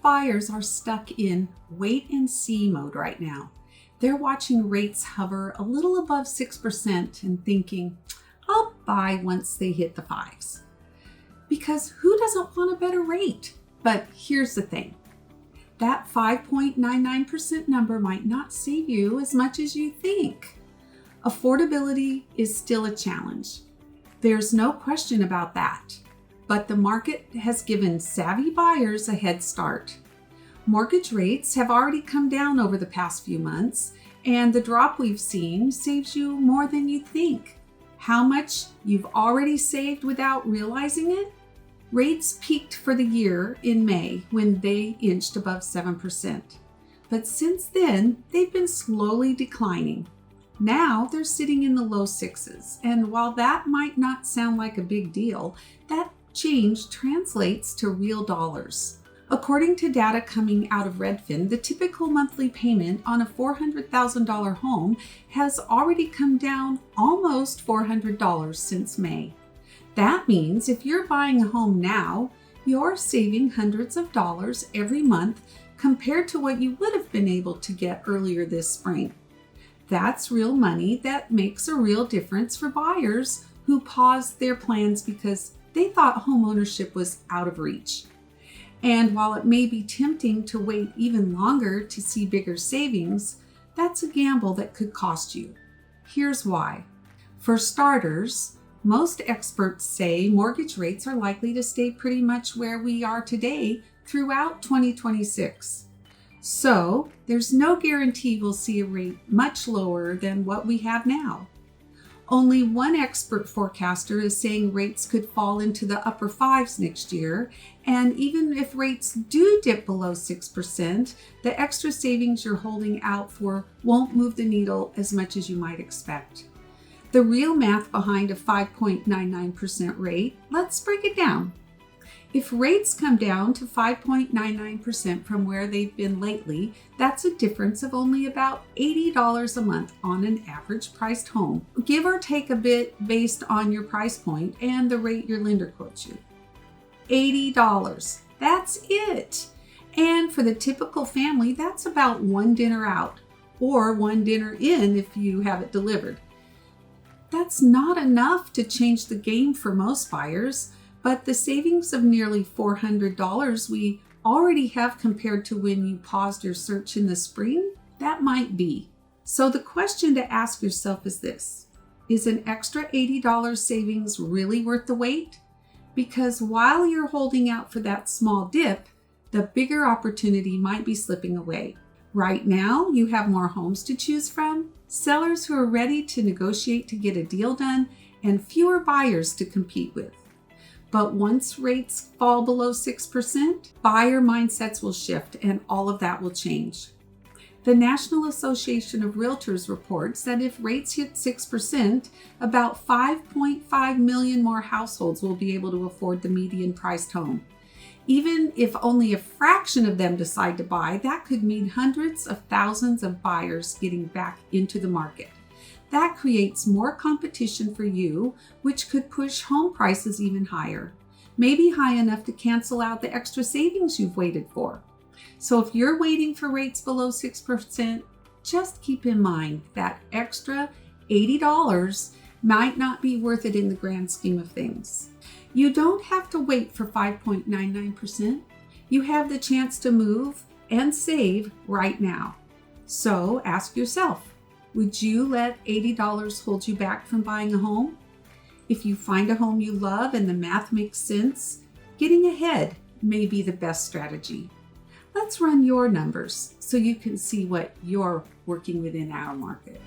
buyers are stuck in wait and see mode right now. They're watching rates hover a little above 6% and thinking, I'll buy once they hit the fives. Because who doesn't want a better rate? But here's the thing. That 5.99% number might not save you as much as you think. Affordability is still a challenge. There's no question about that. But the market has given savvy buyers a head start. Mortgage rates have already come down over the past few months, and the drop we've seen saves you more than you think. How much you've already saved without realizing it? Rates peaked for the year in May when they inched above 7%. But since then, they've been slowly declining. Now they're sitting in the low sixes, and while that might not sound like a big deal, that change translates to real dollars. According to data coming out of Redfin, the typical monthly payment on a $400,000 home has already come down almost $400 since May. That means if you're buying a home now, you're saving hundreds of dollars every month compared to what you would have been able to get earlier this spring. That's real money that makes a real difference for buyers who paused their plans because they thought homeownership was out of reach. And while it may be tempting to wait even longer to see bigger savings, that's a gamble that could cost you. Here's why. For starters, most experts say mortgage rates are likely to stay pretty much where we are today throughout 2026. So there's no guarantee we'll see a rate much lower than what we have now. Only one expert forecaster is saying rates could fall into the upper fives next year, and even if rates do dip below 6%, the extra savings you're holding out for won't move the needle as much as you might expect. The real math behind a 5.99% rate, let's break it down. If rates come down to 5.99% from where they've been lately, that's a difference of only about $80 a month on an average priced home, give or take a bit based on your price point and the rate your lender quotes you. $80, that's it. And for the typical family, that's about one dinner out or one dinner in if you have it delivered. That's not enough to change the game for most buyers. But the savings of nearly $400 we already have compared to when you paused your search in the spring, that might be. So the question to ask yourself is this: is an extra $80 savings really worth the wait? Because while you're holding out for that small dip, the bigger opportunity might be slipping away. Right now, you have more homes to choose from, sellers who are ready to negotiate to get a deal done, and fewer buyers to compete with. But once rates fall below 6%, buyer mindsets will shift and all of that will change. The National Association of Realtors reports that if rates hit 6%, about 5.5 million more households will be able to afford the median priced home. Even if only a fraction of them decide to buy, that could mean hundreds of thousands of buyers getting back into the market. That creates more competition for you, which could push home prices even higher, maybe high enough to cancel out the extra savings you've waited for. So if you're waiting for rates below 6%, just keep in mind that extra $80 might not be worth it in the grand scheme of things. You don't have to wait for 5.99%. You have the chance to move and save right now. So ask yourself, would you let $80 hold you back from buying a home? If you find a home you love and the math makes sense, getting ahead may be the best strategy. Let's run your numbers so you can see what you're working with in our market.